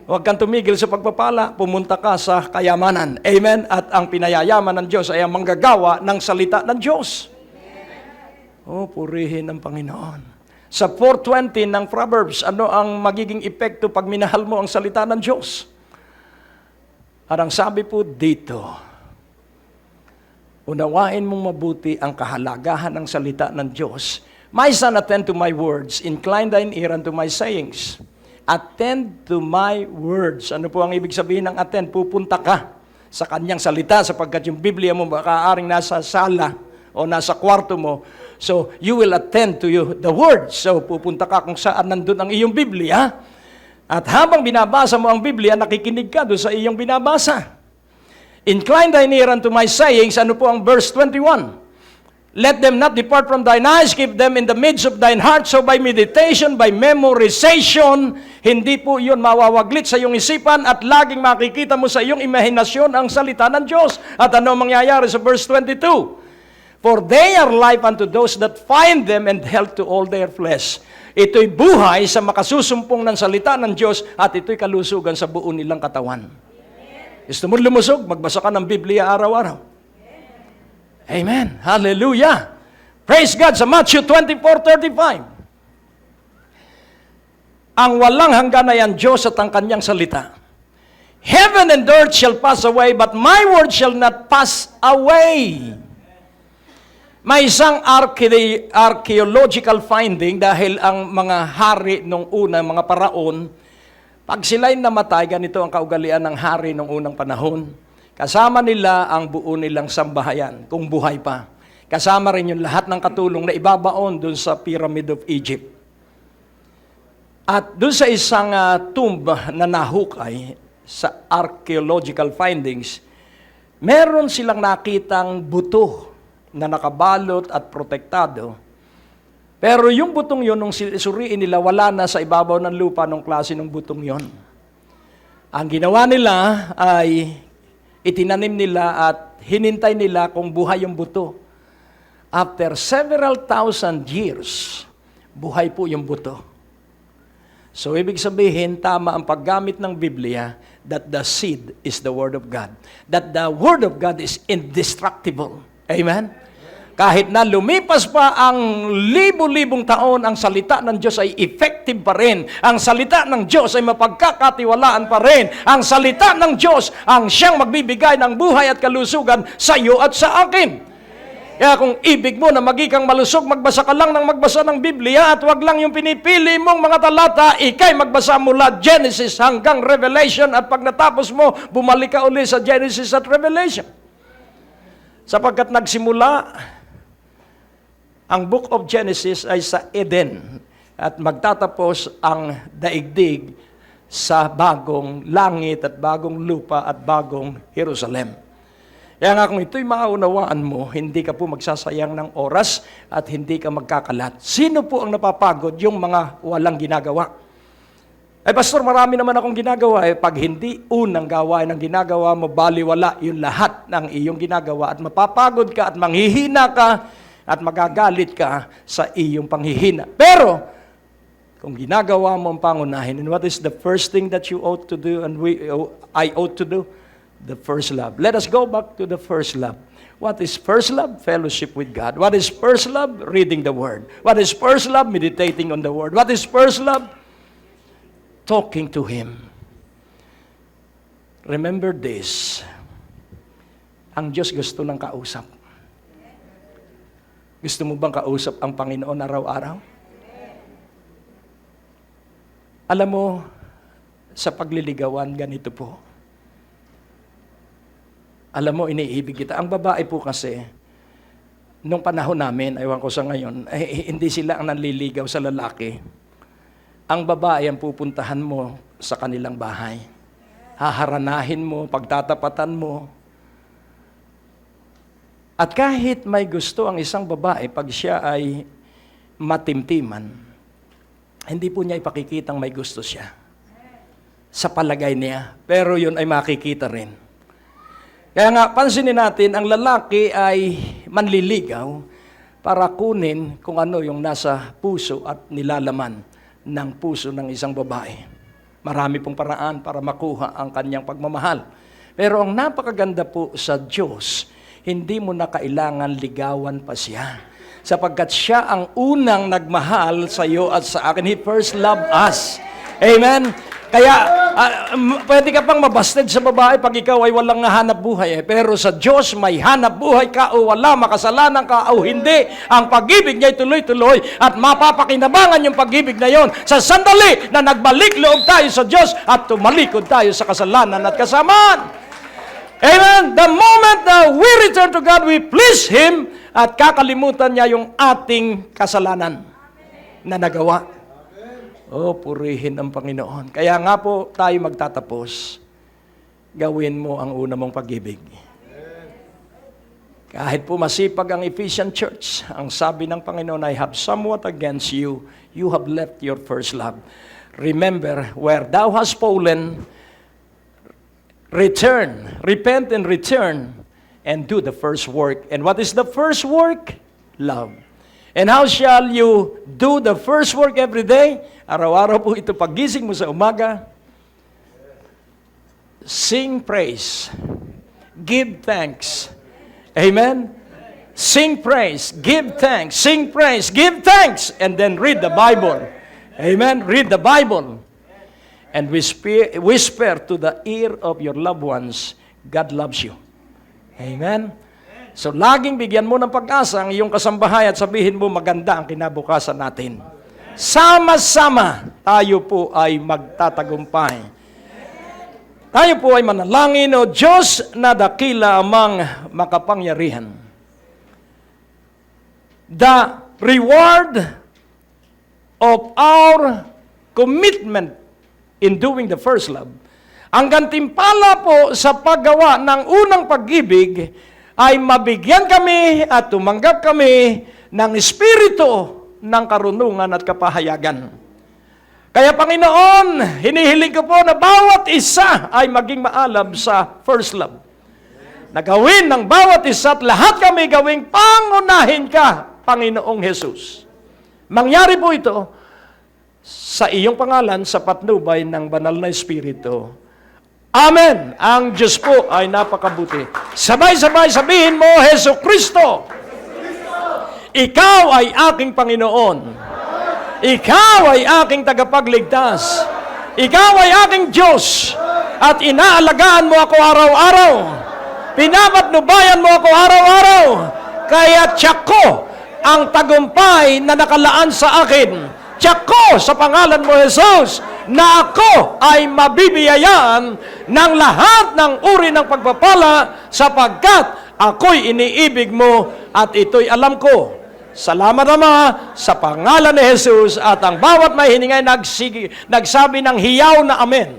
Huwag kang tumigil sa pagpapala, pumunta ka sa kayamanan. Amen? At ang pinayayaman ng Diyos ay ang manggagawa ng salita ng Diyos. Oh, purihin ang Panginoon. Sa 4:20 ng Proverbs, ano ang magiging epekto pag minahal mo ang salita ng Diyos? At ang sabi po dito, unawain mong mabuti ang kahalagahan ng salita ng Diyos. My son, attend to my words. Incline thine ear unto my sayings. Attend to my words. Ano po ang ibig sabihin ng attend? Pupunta ka sa kanyang salita sapagkat yung Biblia mo makaaring nasa sala o nasa kwarto mo. So, you will attend to the word. So, pupunta ka kung saan nandun ang iyong Biblia. At habang binabasa mo ang Biblia, nakikinig ka doon sa iyong binabasa. Incline thine ear unto my sayings. Ano po ang verse 21? Let them not depart from thine eyes, keep them in the midst of thine heart. So by meditation, by memorization, hindi po yun mawawaglit sa iyong isipan at laging makikita mo sa iyong imahinasyon ang salita ng Diyos. At ano mangyayari sa verse 22? For they are life unto those that find them and health to all their flesh. Ito'y buhay sa makasusumpong ng salita ng Diyos at ito'y kalusugan sa buo nilang katawan. Gusto mo lumusog? Magbasa ka ng Biblia araw-araw. Amen. Hallelujah. Praise God sa Matthew 24:35. Ang walang hanggan ay ang Diyos at ang kanyang salita. Heaven and earth shall pass away, but my word shall not pass away. May isang archaeological finding dahil ang mga hari nung una, mga paraon, pag sila'y namatay, ganito ang kaugalian ng hari nung unang panahon. Kasama nila ang buo nilang sambahayan, kung buhay pa. Kasama rin yung lahat ng katulong na ibabaon dun sa Pyramid of Egypt. At dun sa isang tomb na nahukay sa archaeological findings, meron silang nakitang buto na nakabalot at protektado. Pero yung butong yun, nung suriin nila, wala na sa ibabaw ng lupa nung klase ng butong yun. Ang ginawa nila ay itinanim nila at hinintay nila kung buhay yung buto. After several thousand years, buhay po yung buto. So, ibig sabihin, tama ang paggamit ng Biblia that the seed is the Word of God. That the Word of God is indestructible. Amen? Kahit na lumipas pa ang libo-libong taon, ang salita ng Diyos ay effective pa rin. Ang salita ng Diyos ay mapagkakatiwalaan pa rin. Ang salita ng Diyos ang siyang magbibigay ng buhay at kalusugan sa iyo at sa akin. Kaya kung ibig mo na maging malusog, magbasa ka lang ng magbasa ng Biblia at wag lang yung pinipili mong mga talata, ikay magbasa mula Genesis hanggang Revelation at pag natapos mo, bumalik ka uli sa Genesis at Revelation. Sapagkat nagsimula ang Book of Genesis ay sa Eden at magtatapos ang daigdig sa bagong langit at bagong lupa at bagong Jerusalem. Kaya nga kung ito'y maunawaan mo, hindi ka po magsasayang ng oras at hindi ka magkakalat. Sino po ang napapagod? Yung mga walang ginagawa. Ay pastor, marami naman akong ginagawa. Pag hindi unang gawain ang ginagawa mo, baliwala yung lahat ng iyong ginagawa at mapapagod ka at manghihina ka at magagalit ka sa iyong panghihina. Pero, kung ginagawa mo ang pangunahin, and what is the first thing that you ought to do and I ought to do? The first love. Let us go back to the first love. What is first love? Fellowship with God. What is first love? Reading the Word. What is first love? Meditating on the Word. What is first love? Talking to Him. Remember this. Ang Diyos gusto ng kausap. Gusto mo bang kausap ang Panginoon araw-araw? Alam mo, sa pagliligawan, ganito po. Alam mo, iniibig kita. Ang babae po kasi, nung panahon namin, ewan ko sa ngayon, hindi sila ang nanliligaw sa lalaki. Ang babae ang pupuntahan mo sa kanilang bahay. Haharanahin mo, pagtatapatan mo. At kahit may gusto ang isang babae, pag siya ay matimtiman, hindi po niya ipakikitang may gusto siya. Sa palagay niya. Pero yun ay makikita rin. Kaya nga, pansinin natin, ang lalaki ay manliligaw para kunin kung ano yung nasa puso at nilalaman ng puso ng isang babae. Marami pong paraan para makuha ang kanyang pagmamahal. Pero ang napakaganda po sa Diyos, hindi mo na kailangan ligawan pa siya. Sapagkat siya ang unang nagmahal sa iyo at sa akin. He first loved us. Amen? Kaya, pwede ka pang mabasted sa babae pag ikaw ay walang hanap buhay. Pero sa Diyos, may hanap buhay ka o wala, makasalanan ka o hindi. Ang pag-ibig niya ay tuloy-tuloy at mapapakinabangan yung pag-ibig na yon sa sandali na nagbalik loob tayo sa Diyos at tumalikod tayo sa kasalanan at kasamaan. Amen? The moment that we return to God, we please Him at kakalimutan niya yung ating kasalanan na nagawa. Oh, purihin ang Panginoon. Kaya nga po tayo magtatapos. Gawin mo ang una mong pag-ibig. Kahit po masipag ang Ephesian Church, ang sabi ng Panginoon, I have somewhat against you. You have left your first love. Remember, where thou hast fallen, return, repent and return, and do the first work. And what is the first work? Love. And how shall you do the first work every day? Araw-araw po ito, paggising mo sa umaga, sing praise, give thanks. Amen? Sing praise, give thanks, sing praise, give thanks, and then read the Bible. Amen? Read the Bible. And whisper to the ear of your loved ones, God loves you. Amen? So, laging bigyan mo ng pag-asa ang iyong kasambahay at sabihin mo maganda ang kinabukasan natin. Sama-sama, tayo po ay magtatagumpay. Tayo po ay manalangin, O Diyos na dakila amang makapangyarihan. The reward of our commitment in doing the first love, ang gantimpala po sa paggawa ng unang pag-ibig, ay mabigyan kami at tumanggap kami ng espiritu ng karunungan at kapahayagan. Kaya Panginoon, hinihiling ko po na bawat isa ay maging maalab sa first love. Na gawin ng bawat isa at lahat kami gawing pangunahin ka, Panginoong Jesus. Mangyari po ito sa iyong pangalan sa patnubay ng banal na espiritu. Amen. Ang Diyos po ay napakabuti. Sabay-sabay sabihin mo, Hesus Kristo, Ikaw ay aking Panginoon. Ikaw ay aking tagapagligtas. Ikaw ay aking Diyos. At inaalagaan mo ako araw-araw. Pinapatnubayan mo ako araw-araw. Kaya tiyak ko ang tagumpay na nakalaan sa akin. Tiyak ko sa pangalan mo, Jesus, na ako ay mabibiyayaan ng lahat ng uri ng pagpapala sapagkat ako'y iniibig mo at ito'y alam ko. Salamat Ama sa pangalan ni Jesus at ang bawat may hiningay nagsabi ng hiyaw na amen.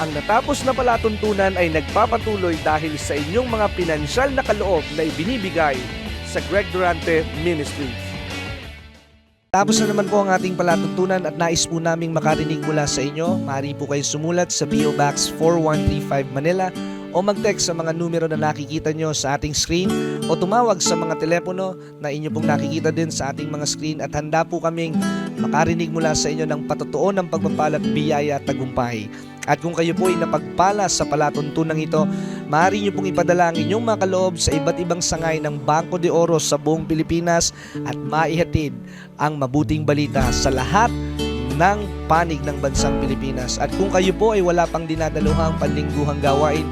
Ang natapos na palatuntunan ay nagpapatuloy dahil sa inyong mga pinansyal na kaloob na ibinibigay sa Greg Durante Ministries. Tapos na naman po ang ating palatuntunan at nais po naming makarinig mula sa inyo. Maaari po kayo sumulat sa PO Box 4135 Manila o mag-text sa mga numero na nakikita nyo sa ating screen o tumawag sa mga telepono na inyo pong nakikita din sa ating mga screen at handa po kaming makarinig mula sa inyo ng patotoo ng pagpapala at biyaya at tagumpay. At kung kayo po ay napagpala sa palatuntunan ito, maaari nyo pong ipadala ang inyong mga kaloob sa iba't ibang sangay ng Bangko de Oro sa buong Pilipinas at maihatid ang mabuting balita sa lahat ng panig ng bansang Pilipinas. At kung kayo po ay wala pang dinadaluhang panlingguhang gawain,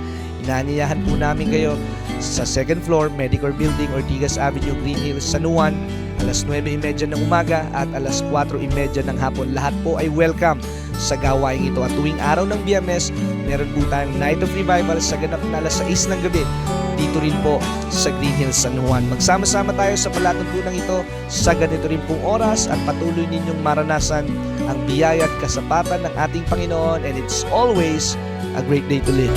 inaanyayahan po namin kayo sa 2nd floor, Medicor Building, Ortigas Avenue, Green Hills, San Juan, alas 9:30 ng umaga at alas 4:30 ng hapon. Lahat po ay welcome sa gawain ito. At tuwing araw ng Biyernes, meron po tayong Night of Revival sa ganap na alas 6 ng gabi dito rin po sa Green Hills, San Juan. Magsama-sama tayo sa palatuntunan ito sa ganito rin pong oras at patuloy ninyong maranasan ang biyaya at kasapatan ng ating Panginoon, and it's always a great day to live.